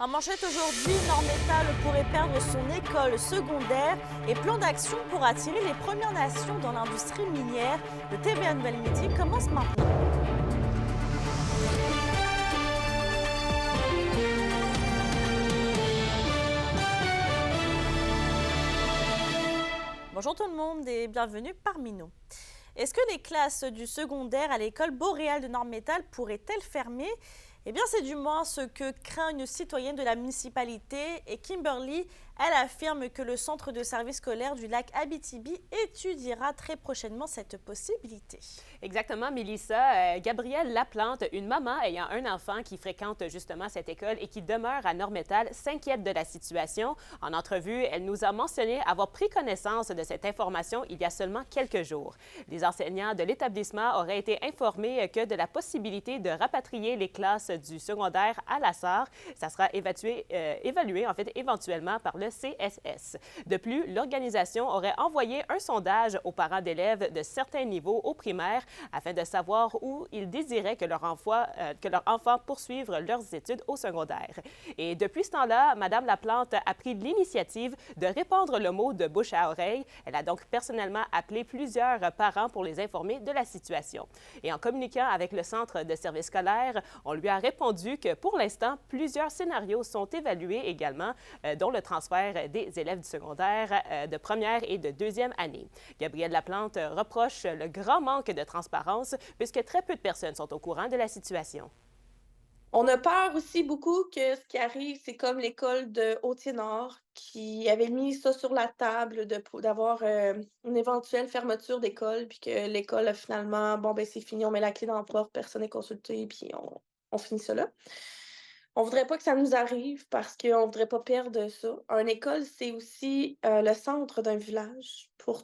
En manchette aujourd'hui, Normétal pourrait perdre son école secondaire et plan d'action pour attirer les Premières Nations dans l'industrie minière. Le TVA Nouvelle Midi commence maintenant. Bonjour tout le monde et bienvenue parmi nous. Est-ce que les classes du secondaire à l'école Boréal de Normétal pourraient-elles fermer ? Eh bien, c'est du moins ce que craint une citoyenne de la municipalité et Kimberly, elle affirme que le centre de service scolaire du lac Abitibi étudiera très prochainement cette possibilité. Exactement, Mélissa. Gabrielle Laplante, une maman ayant un enfant qui fréquente justement cette école et qui demeure à Normétal, s'inquiète de la situation. En entrevue, elle nous a mentionné avoir pris connaissance de cette information il y a seulement quelques jours. Les enseignants de l'établissement auraient été informés que de la possibilité de rapatrier les classes du secondaire à la Sarre. Ça sera évalué éventuellement par le CSS. De plus, l'organisation aurait envoyé un sondage aux parents d'élèves de certains niveaux au primaire afin de savoir où ils désiraient que leur enfant poursuivent leurs études au secondaire. Et depuis ce temps-là, Mme Laplante a pris l'initiative de répandre le mot de bouche à oreille. Elle a donc personnellement appelé plusieurs parents pour les informer de la situation. Et en communiquant avec le centre de service scolaire, on lui a répondu que pour l'instant, plusieurs scénarios sont évalués également, dont le transfert des élèves du secondaire de première et de deuxième année. Gabrielle Laplante reproche le grand manque de transparence puisque très peu de personnes sont au courant de la situation. On a peur aussi beaucoup que ce qui arrive, c'est comme l'école de Hautier-Nord qui avait mis ça sur la table d'avoir une éventuelle fermeture d'école, puis que l'école a finalement, bon, ben c'est fini, on met la clé dans la porte, personne n'est consulté, puis on finit ça là. On voudrait pas que ça nous arrive parce qu'on voudrait pas perdre ça. Une école, c'est aussi le centre d'un village pour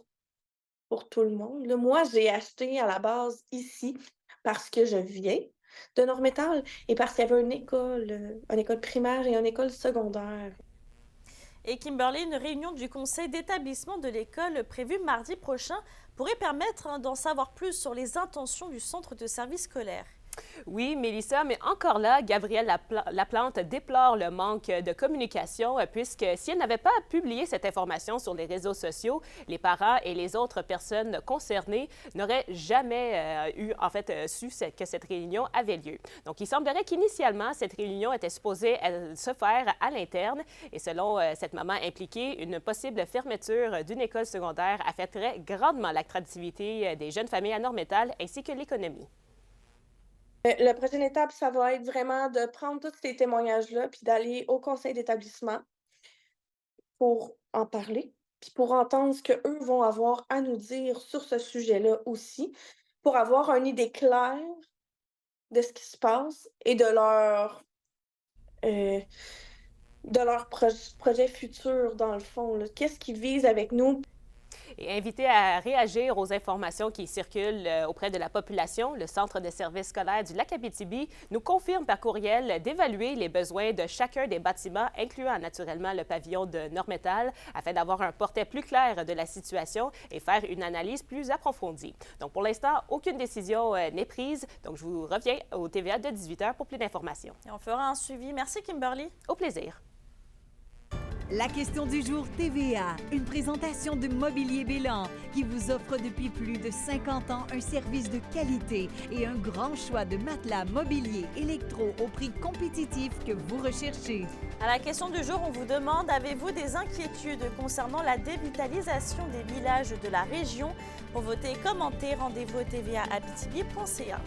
tout le monde. Là, moi, j'ai acheté à la base ici parce que je viens de Normétal et parce qu'il y avait une école primaire et une école secondaire. Et Kimberly, une réunion du conseil d'établissement de l'école prévue mardi prochain pourrait permettre d'en savoir plus sur les intentions du centre de service scolaire. Oui, Mélissa, mais encore là, Gabrielle Laplante déplore le manque de communication puisque si elle n'avait pas publié cette information sur les réseaux sociaux, les parents et les autres personnes concernées n'auraient jamais su que cette réunion avait lieu. Donc, il semblerait qu'initialement, cette réunion était supposée se faire à l'interne et selon cette maman impliquée, une possible fermeture d'une école secondaire affecterait grandement l'attractivité des jeunes familles à Normétal ainsi que l'économie. La prochaine étape, ça va être vraiment de prendre tous ces témoignages-là puis d'aller au conseil d'établissement pour en parler, puis pour entendre ce qu'eux vont avoir à nous dire sur ce sujet-là aussi, pour avoir une idée claire de ce qui se passe et de leur projet futur, dans le fond. Qu'est-ce qu'ils visent avec nous? Et invité à réagir aux informations qui circulent auprès de la population, le Centre de services scolaires du lac Abitibi nous confirme par courriel d'évaluer les besoins de chacun des bâtiments, incluant naturellement le pavillon de Normétal, afin d'avoir un portrait plus clair de la situation et faire une analyse plus approfondie. Donc, pour l'instant, aucune décision n'est prise. Donc, je vous reviens au TVA de 18h pour plus d'informations. Et on fera un suivi. Merci, Kimberly. Au plaisir. La question du jour TVA, une présentation de Mobilier Bélan qui vous offre depuis plus de 50 ans un service de qualité et un grand choix de matelas mobilier électro au prix compétitif que vous recherchez. À la question du jour, on vous demande, avez-vous des inquiétudes concernant la dévitalisation des villages de la région? Pour voter et commenter, rendez-vous au tvaabitibi.ca.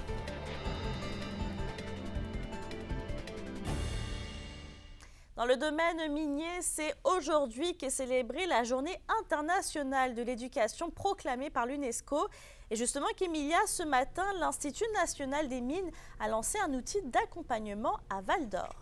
Dans le domaine minier, c'est aujourd'hui qu'est célébrée la Journée internationale de l'éducation proclamée par l'UNESCO. Et justement, Kémilia, ce matin, l'Institut national des mines a lancé un outil d'accompagnement à Val-d'Or.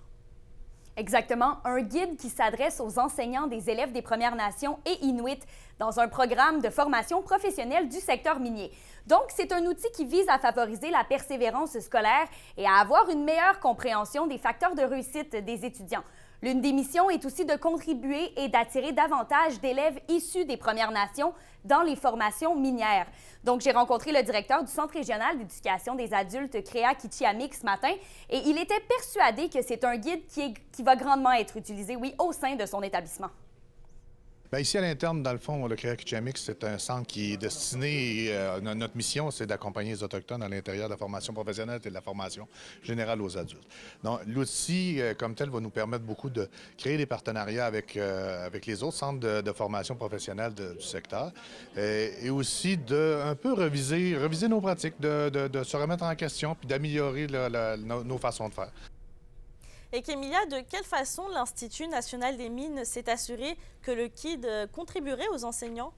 Exactement, un guide qui s'adresse aux enseignants des élèves des Premières Nations et Inuits dans un programme de formation professionnelle du secteur minier. Donc, c'est un outil qui vise à favoriser la persévérance scolaire et à avoir une meilleure compréhension des facteurs de réussite des étudiants. L'une des missions est aussi de contribuer et d'attirer davantage d'élèves issus des Premières Nations dans les formations minières. Donc, j'ai rencontré le directeur du Centre régional d'éducation des adultes Créa-Kichiamik ce matin et il était persuadé que c'est un guide qui va grandement être utilisé, oui, au sein de son établissement. Bien, ici, à l'interne, dans le fond, le Créa-Kichiamik, c'est un centre qui est destiné, notre mission, c'est d'accompagner les Autochtones à l'intérieur de la formation professionnelle et de la formation générale aux adultes. Donc, l'outil, comme tel, va nous permettre beaucoup de créer des partenariats avec les autres centres de formation professionnelle du secteur et aussi de un peu reviser nos pratiques, de se remettre en question puis d'améliorer nos façons de faire. Et Kémilia, de quelle façon l'Institut national des mines s'est assuré que le KID contribuerait aux enseignants?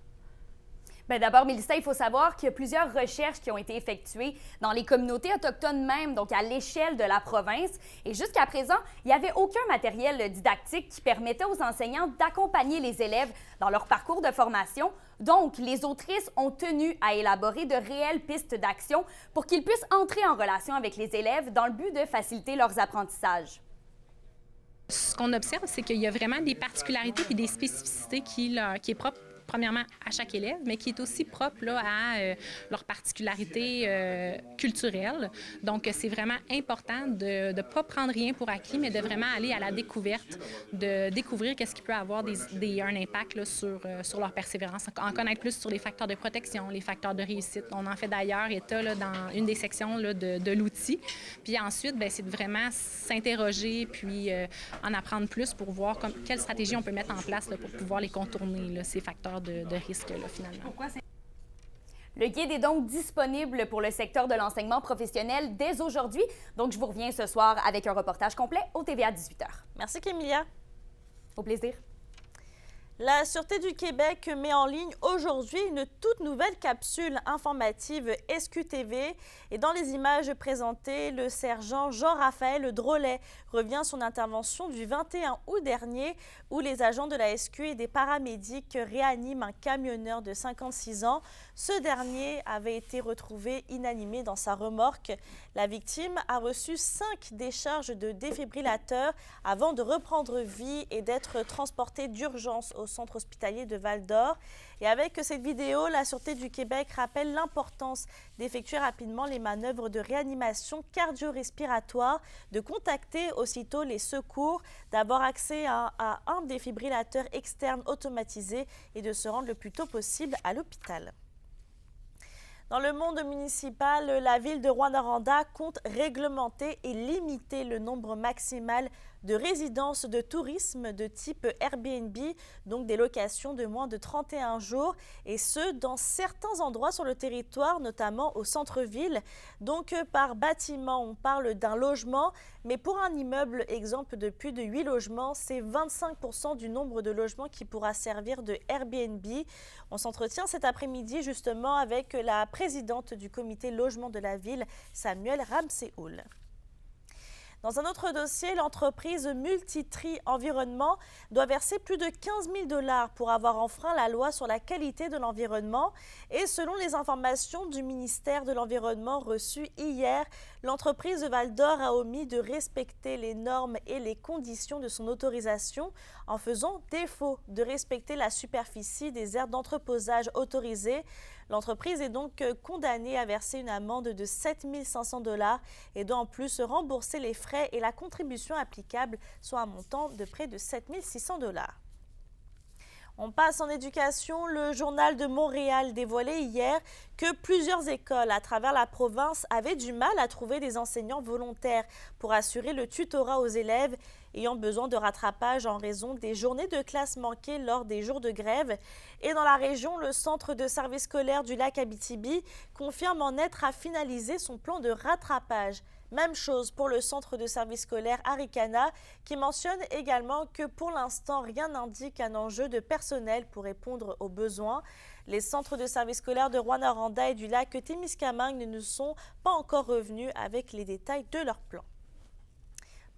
Bien, d'abord, Mélissa, il faut savoir qu'il y a plusieurs recherches qui ont été effectuées dans les communautés autochtones même, donc à l'échelle de la province. Et jusqu'à présent, il n'y avait aucun matériel didactique qui permettait aux enseignants d'accompagner les élèves dans leur parcours de formation. Donc, les autrices ont tenu à élaborer de réelles pistes d'action pour qu'ils puissent entrer en relation avec les élèves dans le but de faciliter leurs apprentissages. Ce qu'on observe, c'est qu'il y a vraiment des particularités et des spécificités qui est propre, premièrement, à chaque élève, mais qui est aussi propre là, à leur particularité culturelle. Donc, c'est vraiment important de ne pas prendre rien pour acquis, mais de vraiment aller à la découverte, de découvrir qu'est-ce qui peut avoir un impact là, sur leur persévérance, en connaître plus sur les facteurs de protection, les facteurs de réussite. On en fait d'ailleurs état là, dans une des sections là, de l'outil. Puis ensuite, bien, c'est de vraiment s'interroger puis en apprendre plus pour voir quelle stratégie on peut mettre en place là, pour pouvoir les contourner, là, ces facteurs de risque, là, finalement. Le guide est donc disponible pour le secteur de l'enseignement professionnel dès aujourd'hui. Donc, je vous reviens ce soir avec un reportage complet au TVA 18h. Merci Kémilia. Au plaisir. La Sûreté du Québec met en ligne aujourd'hui une toute nouvelle capsule informative SQTV. Et dans les images présentées, le sergent Jean-Raphaël Drolet revient sur l'intervention du 21 août dernier où les agents de la SQ et des paramédics réaniment un camionneur de 56 ans. Ce dernier avait été retrouvé inanimé dans sa remorque. La victime a reçu 5 décharges de défibrillateur avant de reprendre vie et d'être transporté d'urgence au centre hospitalier de Val-d'Or. Et avec cette vidéo, la Sûreté du Québec rappelle l'importance d'effectuer rapidement les manœuvres de réanimation cardio-respiratoire, de contacter aussitôt les secours, d'avoir accès à un défibrillateur externe automatisé et de se rendre le plus tôt possible à l'hôpital. Dans le monde municipal, la ville de Rouyn-Noranda compte réglementer et limiter le nombre maximal de résidences de tourisme de type Airbnb, donc des locations de moins de 31 jours, et ce, dans certains endroits sur le territoire, notamment au centre-ville. Donc, par bâtiment, on parle d'un logement, mais pour un immeuble, exemple de plus de 8 logements, c'est 25% du nombre de logements qui pourra servir de Airbnb. On s'entretient cet après-midi justement avec la présidente du comité logement de la ville, Samuel Ramséoul. Dans un autre dossier, l'entreprise Multitri Environnement doit verser plus de 15 000 $ pour avoir enfreint la loi sur la qualité de l'environnement. Et selon les informations du ministère de l'Environnement reçues hier, l'entreprise de Val-d'Or a omis de respecter les normes et les conditions de son autorisation en faisant défaut de respecter la superficie des aires d'entreposage autorisées. L'entreprise est donc condamnée à verser une amende de 7 500 $ et doit en plus rembourser les frais et la contribution applicable, soit un montant de près de 7 600 $. On passe en éducation. Le Journal de Montréal dévoilait hier que plusieurs écoles à travers la province avaient du mal à trouver des enseignants volontaires pour assurer le tutorat aux élèves ayant besoin de rattrapage en raison des journées de classe manquées lors des jours de grève. Et dans la région, le centre de service scolaire du lac Abitibi confirme en être à finaliser son plan de rattrapage. Même chose pour le centre de service scolaire Arikana qui mentionne également que pour l'instant, rien n'indique un enjeu de personnel pour répondre aux besoins. Les centres de service scolaire de Rouyn-Noranda et du lac Témiscamingue ne nous sont pas encore revenus avec les détails de leur plan.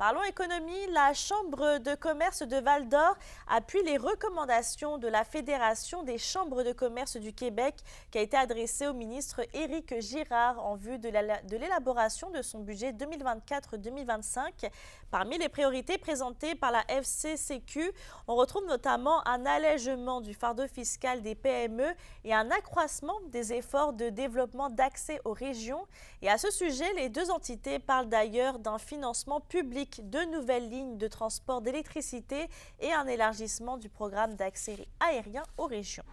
Parlons économie. La Chambre de commerce de Val-d'Or appuie les recommandations de la Fédération des chambres de commerce du Québec qui a été adressée au ministre Éric Girard en vue de l'élaboration de son budget 2024-2025. Parmi les priorités présentées par la FCCQ, on retrouve notamment un allègement du fardeau fiscal des PME et un accroissement des efforts de développement d'accès aux régions. Et à ce sujet, les deux entités parlent d'ailleurs d'un financement public, de nouvelles lignes de transport d'électricité et un élargissement du programme d'accès aérien aux régions.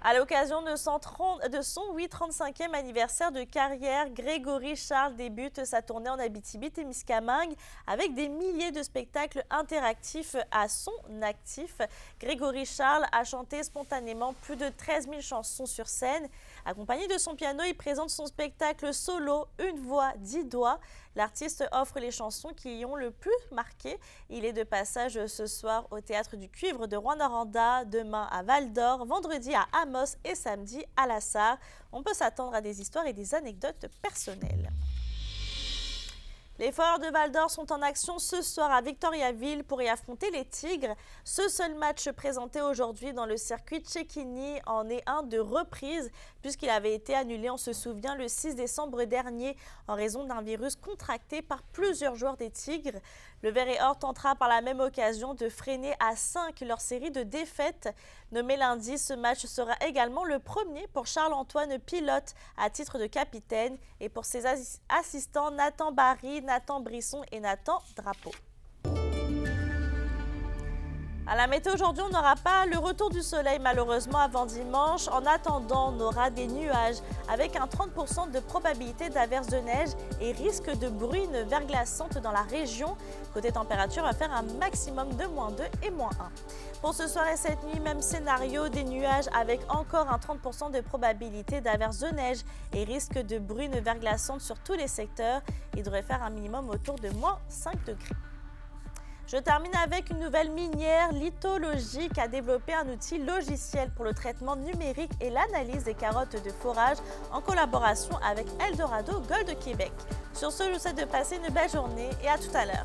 À l'occasion de son 35e anniversaire de carrière, Grégory Charles débute sa tournée en Abitibi-Témiscamingue avec des milliers de spectacles interactifs à son actif. Grégory Charles a chanté spontanément plus de 13 000 chansons sur scène. Accompagné de son piano, il présente son spectacle solo « Une voix, 10 doigts ». L'artiste offre les chansons qui y ont le plus marqué. Il est de passage ce soir au Théâtre du Cuivre de Rouyn-Noranda, demain à Val-d'Or, vendredi à Amos et samedi à La Sarre. On peut s'attendre à des histoires et des anecdotes personnelles. Les Foreurs de Val-d'Or sont en action ce soir à Victoriaville pour y affronter les Tigres. Ce seul match présenté aujourd'hui dans le circuit Cecchini en est un de reprise puisqu'il avait été annulé, on se souvient, le 6 décembre dernier en raison d'un virus contracté par plusieurs joueurs des Tigres. Le Vert et Or tentera par la même occasion de freiner à 5 leur série de défaites. Nommé lundi, ce match sera également le premier pour Charles-Antoine Pilote à titre de capitaine et pour ses assistants Nathan Barry, Nathan Brisson et Nathan Drapeau. À la météo aujourd'hui, on n'aura pas le retour du soleil malheureusement avant dimanche. En attendant, on aura des nuages avec un 30% de probabilité d'averse de neige et risque de bruine verglaçante dans la région. Côté température, on va faire un maximum de -2 et -1. Pour ce soir et cette nuit, même scénario, des nuages avec encore un 30% de probabilité d'averse de neige et risque de bruine verglaçante sur tous les secteurs. Il devrait faire un minimum autour de -5 degrés. Je termine avec une nouvelle minière, Lithologie, qui a développé un outil logiciel pour le traitement numérique et l'analyse des carottes de forage en collaboration avec Eldorado Gold Québec. Sur ce, je vous souhaite de passer une belle journée et à tout à l'heure.